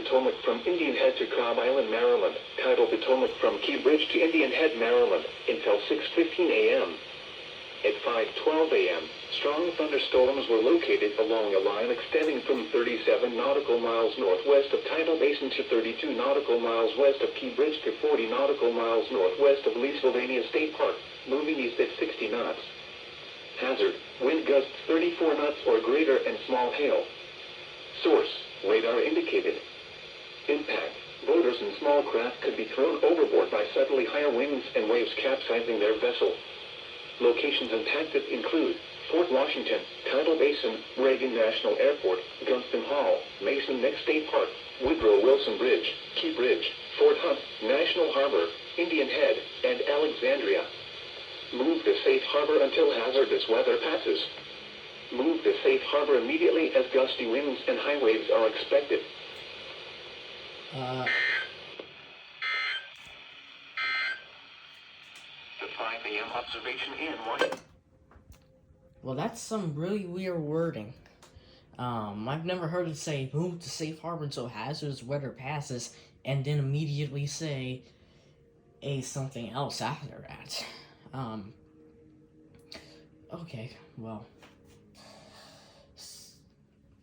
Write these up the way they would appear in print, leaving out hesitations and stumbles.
Potomac from Indian Head to Cobb Island, Maryland. Tidal Potomac from Key Bridge to Indian Head, Maryland, until 6:15 a.m. At 5:12 a.m., strong thunderstorms were located along a line extending from 37 nautical miles northwest of Tidal Basin to 32 nautical miles west of Key Bridge to 40 nautical miles northwest of Leesylvania State Park, moving east at 60 knots. Hazard, wind gusts 34 knots or greater and small hail. Source, radar indicated. Impact, boaters and small craft could be thrown overboard by suddenly higher winds and waves capsizing their vessel. Locations impacted include Fort Washington, Tidal Basin, Reagan National Airport, Gunston Hall, Mason Neck State Park, Woodrow Wilson Bridge, Key Bridge, Fort Hunt, National Harbor, Indian Head, and Alexandria. Move to safe harbor until hazardous weather passes. Move to safe harbor immediately as gusty winds and high waves are expected. The 5 a.m. observation in Washington. Well, that's some really weird wording. I've never heard it say move to safe harbor until hazardous weather passes, and then immediately say something else after that. Okay, well,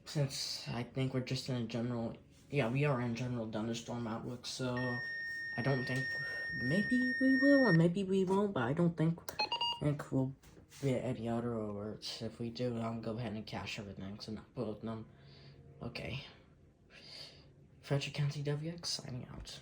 since I think we're just in a general, we are in general thunderstorm outlook, so I don't think, maybe we will or maybe we won't, but I don't think we'll get any other alerts. If we do, I'll go ahead and cache everything, so not both of them. Okay. Frederick County WX signing out.